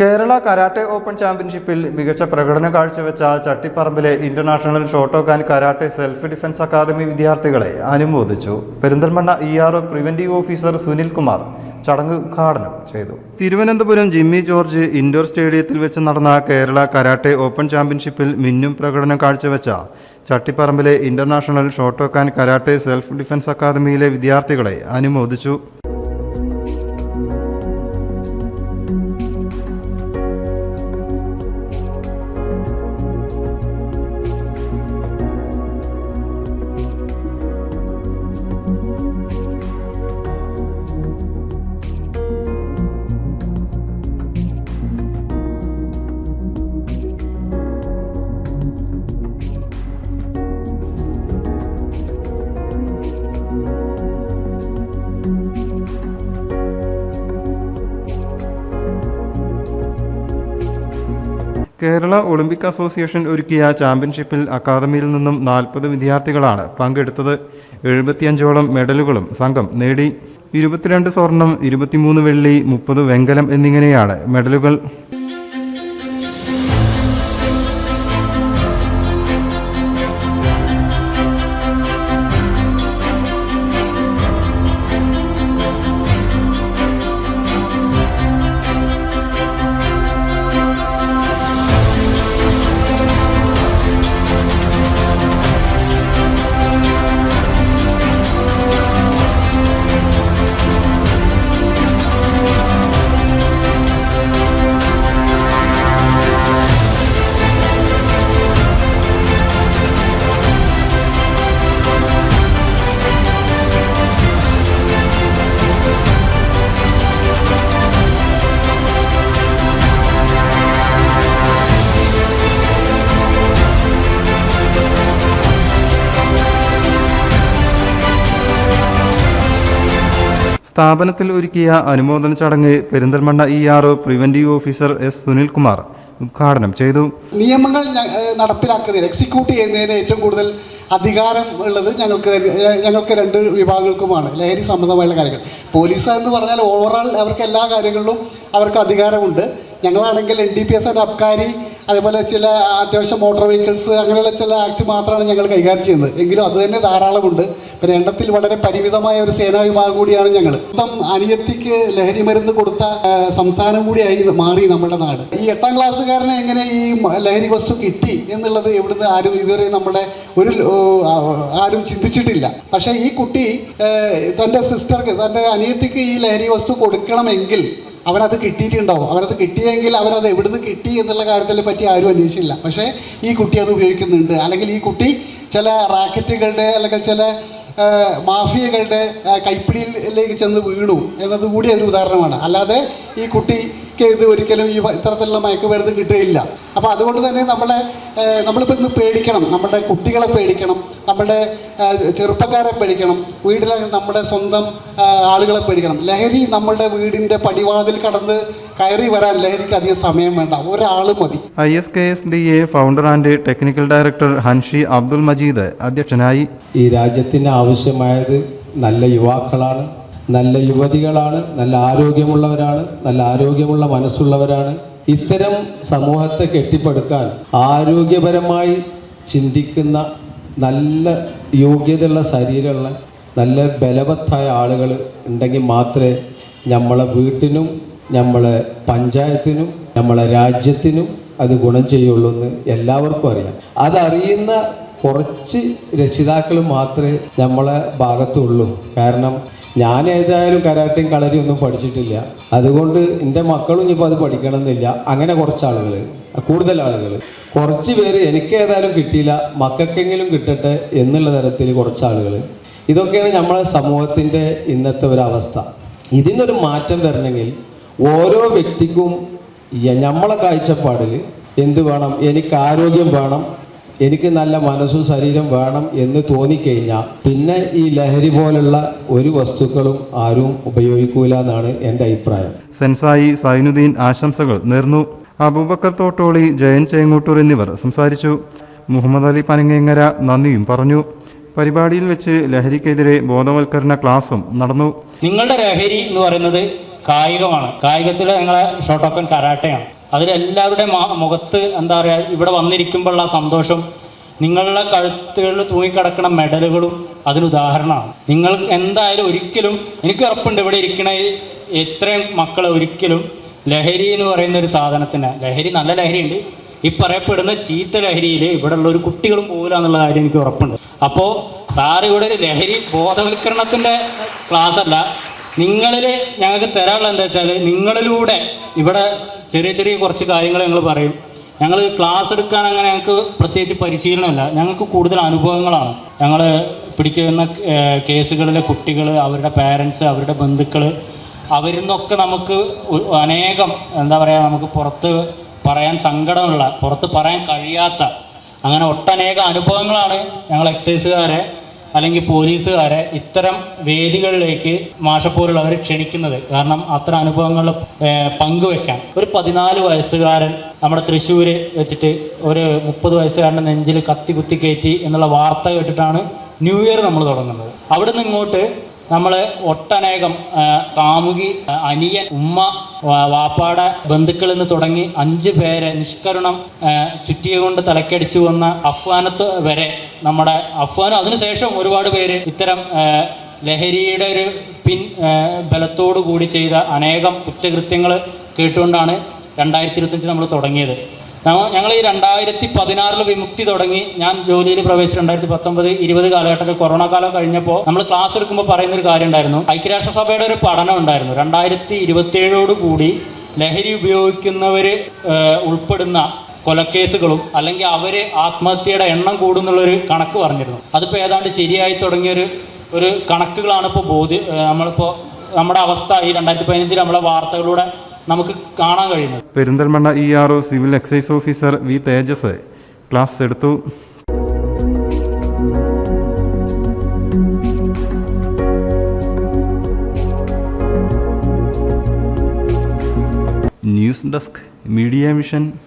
Kerala karate open ചാമ്പ്യൻഷിപ്പിൽ മികച്ച പ്രകടനം കാഴ്ചവെച്ച ചട്ടിപ്പറമ്പിലെ international Shotokan karate self defence academy വിദ്യാർത്ഥികളെ അനുമോദിച്ചു. Perinthalmanna ER preventive officer Sunil Kumar ചടങ്ങ് ഉദ്ഘാടനം ചെയ്തു. തിരുവനന്തപുരം ജിമ്മി ജോർജ് ഇൻഡോർ സ്റ്റേഡിയത്തിൽ വെച്ച് നടന്ന കേരള കരാട്ടെ ഓപ്പൺ ചാമ്പ്യൻഷിപ്പിൽ മിന്നും പ്രകടനം കാഴ്ചവെച്ച ചട്ടിപ്പറമ്പിലെ international Shotokan karate self defence അക്കാദമിയിലെ വിദ്യാർത്ഥികളെ അനുമോദിച്ചു. കേരള ഒളിമ്പിക് അസോസിയേഷൻ ഒരുക്കിയ ചാമ്പ്യൻഷിപ്പിൽ അക്കാദമിയിൽ നിന്നും 40 വിദ്യാർത്ഥികളാണ് പങ്കെടുത്തത്. 75ഓളം മെഡലുകളും സംഘം നേടി. 22 സ്വർണം, 23 വെള്ളി, 30 വെങ്കലം എന്നിങ്ങനെയാണ് മെഡലുകൾ. സ്ഥാപനത്തിൽ ഒരുക്കിയ അനുമോദന ചടങ്ങ് Perinthalmanna ER preventive officer Sunil Kumar ഉദ്ഘാടനം ചെയ്തു. നിയമങ്ങൾ നടപ്പിലാക്കുന്നതിന് എക്സിക്യൂട്ട് ചെയ്യുന്നതിന് ഏറ്റവും കൂടുതൽ അധികാരം ഉള്ളത് ഞങ്ങൾക്ക് 2 വിഭാഗങ്ങൾക്കുമാണ്. ലഹരി സംബന്ധമായുള്ള കാര്യങ്ങൾ. പോലീസ് എന്ന് പറഞ്ഞാൽ ഓവറോൾ അവർക്ക് എല്ലാ കാര്യങ്ങളിലും അവർക്ക് അധികാരമുണ്ട്. ഞങ്ങളാണെങ്കിൽ NDPS ആൻഡ് അബ്കാരി, അതേപോലെ ചില അത്യാവശ്യം മോട്ടോർ വെഹിക്കിൾസ്, അങ്ങനെയുള്ള ചില ആക്ട് മാത്രമാണ് ഞങ്ങൾ കൈകാര്യം ചെയ്യുന്നത്. എങ്കിലും അത് തന്നെ ധാരാളമുണ്ട്. പിന്നെ എണ്ണത്തിൽ വളരെ പരിമിതമായ ഒരു സേനാ വിഭാഗം കൂടിയാണ് ഞങ്ങൾ. അനിയത്തിക്ക് ലഹരി മരുന്ന് കൊടുത്ത സംസ്ഥാനം കൂടിയായി മാറി നമ്മുടെ നാട്. ഈ 8ാം ക്ലാസ്സുകാരനെ എങ്ങനെ ഈ ലഹരി വസ്തു കിട്ടി എന്നുള്ളത് എവിടുന്ന് ആരും ഇതുവരെ നമ്മുടെ ആരും ചിന്തിച്ചിട്ടില്ല. പക്ഷേ ഈ കുട്ടി തൻ്റെ സിസ്റ്റർക്ക്, തൻ്റെ അനിയത്തിക്ക് ഈ ലഹരി വസ്തു കൊടുക്കണമെങ്കിൽ അവനത് കിട്ടിയിട്ടുണ്ടാവും. അവനത് കിട്ടിയെങ്കിൽ അവനത് എവിടുന്ന് കിട്ടി എന്നുള്ള കാര്യത്തെ പറ്റി ആരും അന്വേഷിച്ചില്ല. പക്ഷേ ഈ കുട്ടി അത് ഉപയോഗിക്കുന്നുണ്ട്, അല്ലെങ്കിൽ ഈ കുട്ടി ചില റാക്കറ്റുകളുടെ അല്ലെങ്കിൽ ചില മാഫിയകളുടെ കൈപ്പിടിയിലേക്ക് ചെന്ന് വീണു എന്നതുകൂടി ഒരു ഉദാഹരണമാണ്. അല്ലാതെ ഈ കുട്ടിക്ക് ഇത് ഒരിക്കലും ഈ ഇത്തരത്തിലുള്ള മയക്കുമരുന്ന് കിട്ടുകയില്ല. അപ്പോൾ അതുകൊണ്ട് തന്നെ നമ്മളിപ്പോൾ ഇന്ന് പേടിക്കണം. നമ്മുടെ കുട്ടികളെ പേടിക്കണം, നമ്മുടെ ചെറുപ്പക്കാരെ പേടിക്കണം, വീട്ടിലെ നമ്മുടെ സ്വന്തം ആളുകളെ പേടിക്കണം. ലഹരി നമ്മളുടെ വീടിൻ്റെ പടിവാതിൽ കയറി വരാൻ ലഹരിക്ക് അധികം സമയം വേണ്ട, ഒരാൾ മതി. ISKSDA founder and technical director Hanshi Abdul Majeed അധ്യക്ഷനായി. ഈ രാജ്യത്തിന് ആവശ്യമായത് നല്ല യുവാക്കളാണ്, നല്ല യുവതികളാണ്, നല്ല ആരോഗ്യമുള്ളവരാണ്, നല്ല ആരോഗ്യമുള്ള മനസ്സുള്ളവരാണ്. ഇത്തരം സമൂഹത്തെ കെട്ടിപ്പടുക്കാൻ ആരോഗ്യപരമായി ചിന്തിക്കുന്ന നല്ല യോഗ്യതയുള്ള ശരീരമുള്ള നല്ല ബലവത്തായ ആളുകൾ ഉണ്ടെങ്കിൽ മാത്രമേ നമ്മളെ വീട്ടിനും നമ്മളെ പഞ്ചായത്തിനും നമ്മളെ രാജ്യത്തിനും അത് ഗുണം ചെയ്യുള്ളൂ എന്ന് എല്ലാവർക്കും അറിയാം. അതറിയുന്ന കുറച്ച് രക്ഷിതാക്കൾ മാത്രമേ നമ്മളെ ഭാഗത്തുള്ളൂ. കാരണം ഞാൻ ഏതായാലും കരാട്ടയും കളരിയും ഒന്നും പഠിച്ചിട്ടില്ല, അതുകൊണ്ട് എൻ്റെ മക്കളും ഇനിയിപ്പോൾ അത് പഠിക്കണമെന്നില്ല. അങ്ങനെ കുറച്ച് ആളുകൾ, കൂടുതൽ ആളുകൾ, കുറച്ച് പേര് എനിക്ക് ഏതായാലും കിട്ടിയില്ല, മക്കൾക്കെങ്കിലും കിട്ടട്ടെ എന്നുള്ള തരത്തിൽ കുറച്ച് ആളുകൾ. ഇതൊക്കെയാണ് നമ്മളെ സമൂഹത്തിൻ്റെ ഇന്നത്തെ ഒരവസ്ഥ. ഇതിനൊരു മാറ്റം വരണമെങ്കിൽ ഓരോ വ്യക്തിക്കും നമ്മളെ കാഴ്ചപ്പാടിൽ എന്ത് വേണം? എനിക്ക് ആരോഗ്യം വേണം, എനിക്ക് നല്ല മനസ്സും ശരീരം വേണം എന്ന് തോന്നിക്കഴിഞ്ഞാൽ പിന്നെ ഈ ലഹരി പോലുള്ള ഒരു വസ്തുക്കളും ആരും ഉപയോഗിക്കൂല എന്നാണ് എൻ്റെ അഭിപ്രായം. സെൻസായി സൈനുദ്ദീൻ ആശംസകൾ നേർന്നു. അബൂബക്കർ തോട്ടോളി, ജയൻ ചേങ്ങോട്ടൂർ എന്നിവർ സംസാരിച്ചു. മുഹമ്മദ് അലി പനങ്ങേങ്ങര നന്ദിയും പറഞ്ഞു. പരിപാടിയിൽ വെച്ച് ലഹരിക്കെതിരെ ബോധവൽക്കരണ ക്ലാസും നടന്നു. നിങ്ങളുടെ ലഹരി എന്ന് പറയുന്നത് കായികമാണ്. കായികത്തിൽ ഞങ്ങളെ ഷോർട്ട് ടോക്കൺ കരാട്ടയാണ്. അതിലെല്ലാവരുടെ മുഖത്ത് എന്താ പറയുക, ഇവിടെ വന്നിരിക്കുമ്പോഴുള്ള സന്തോഷം, നിങ്ങളുടെ കഴുത്തുകളിൽ തൂങ്ങിക്കിടക്കുന്ന മെഡലുകളും അതിനുദാഹരണമാണ്. നിങ്ങൾ എന്തായാലും ഒരിക്കലും, എനിക്ക് ഉറപ്പുണ്ട് ഇവിടെ ഇരിക്കണ എത്രയും മക്കൾ ഒരിക്കലും ലഹരി എന്ന് പറയുന്ന ഒരു സാധനത്തിന്, ലഹരി നല്ല ലഹരിയുണ്ട്, ഈ പറയപ്പെടുന്ന ചീത്ത ലഹരിയിൽ ഇവിടെ ഉള്ള ഒരു കുട്ടികളും പോകില്ല എന്നുള്ള കാര്യം എനിക്ക് ഉറപ്പുണ്ട്. അപ്പോൾ സാർ ഇവിടെ ഒരു ലഹരി ബോധവൽക്കരണത്തിൻ്റെ ക്ലാസ് അല്ല, നിങ്ങളിൽ ഞങ്ങൾക്ക് തരാനുള്ള എന്താ വെച്ചാൽ, നിങ്ങളിലൂടെ ഇവിടെ ചെറിയ ചെറിയ കുറച്ച് കാര്യങ്ങൾ ഞങ്ങൾ പറയും. ഞങ്ങൾ ക്ലാസ് എടുക്കാൻ അങ്ങനെ ഞങ്ങൾക്ക് പ്രത്യേകിച്ച് പരിശീലനമില്ല, ഞങ്ങൾക്ക് കൂടുതൽ അനുഭവങ്ങളാണ്. ഞങ്ങൾ പിടിക്കുന്ന കേസുകളിലെ കുട്ടികൾ, അവരുടെ പാരൻസ്, അവരുടെ ബന്ധുക്കൾ, അവരിൽ നിന്നൊക്കെ നമുക്ക് അനേകം എന്താ പറയുക, നമുക്ക് പുറത്ത് പറയാൻ സങ്കടമുള്ള, പുറത്ത് പറയാൻ കഴിയാത്ത അങ്ങനെ ഒട്ടനേകം അനുഭവങ്ങളാണ് ഞങ്ങൾ എക്സൈസുകാരെ അല്ലെങ്കിൽ പോലീസുകാരെ ഇത്തരം വേദികളിലേക്ക് മാഷപ്പോലുള്ളവർ ക്ഷണിക്കുന്നത്. കാരണം അത്തരം അനുഭവങ്ങൾ പങ്കുവെക്കാൻ. ഒരു 14 വയസ്സുകാരൻ നമ്മുടെ തൃശ്ശൂർ വെച്ചിട്ട് ഒരു 30 വയസ്സുകാരൻ്റെ നെഞ്ചിൽ കത്തി കുത്തി കയറ്റി എന്നുള്ള വാർത്ത കേട്ടിട്ടാണ് ന്യൂ ഇയർ നമ്മൾ തുടങ്ങുന്നത്. അവിടെ നിന്ന് ഇങ്ങോട്ട് നമ്മൾ ഒട്ടനേകം കാമുകി, അനിയൻ, ഉമ്മ, വാപ്പാടെ ബന്ധുക്കളിൽ നിന്ന് തുടങ്ങി 5 പേരെ നിഷ്കരുണം ചുറ്റിക കൊണ്ട് തലക്കടിച്ചു വന്ന അഫ്വാനത്ത് വരെ, നമ്മുടെ അഫ്വാനും അതിനുശേഷം ഒരുപാട് പേര് ഇത്തരം ലഹരിയുടെ ഒരു ബലത്തോടു കൂടി ചെയ്ത അനേകം കുറ്റകൃത്യങ്ങൾ കേട്ടുകൊണ്ടാണ് 2025 നമ്മൾ തുടങ്ങിയത്. ഞങ്ങൾ ഈ 2016 വിമുക്തി തുടങ്ങി. ഞാൻ ജോലിയിൽ പ്രവേശിച്ചു 2019-20 കാലഘട്ടത്തിൽ കൊറോണ കാലം കഴിഞ്ഞപ്പോൾ നമ്മൾ ക്ലാസ് എടുക്കുമ്പോൾ പറയുന്നൊരു കാര്യം ഉണ്ടായിരുന്നു. ഐക്യരാഷ്ട്രസഭയുടെ ഒരു പഠനം ഉണ്ടായിരുന്നു. 2027 കൂടി ലഹരി ഉപയോഗിക്കുന്നവർ ഉൾപ്പെടുന്ന കൊലക്കേസുകളും അല്ലെങ്കിൽ അവർ ആത്മഹത്യയുടെ എണ്ണം കൂടുന്നുള്ളൊരു കണക്ക് പറഞ്ഞിരുന്നു. അതിപ്പോൾ ഏതാണ്ട് ശരിയായി തുടങ്ങിയൊരു കണക്കുകളാണ് ഇപ്പോൾ നമ്മളിപ്പോൾ നമ്മുടെ അവസ്ഥ ഈ 2015 നമ്മളെ വാർത്തകളിലൂടെ നമുക്ക് കാണാൻ കഴിയുന്നത്. Perinthalmanna ERO civil excise officer V Tejas class എടുത്തു. News desk, media mission.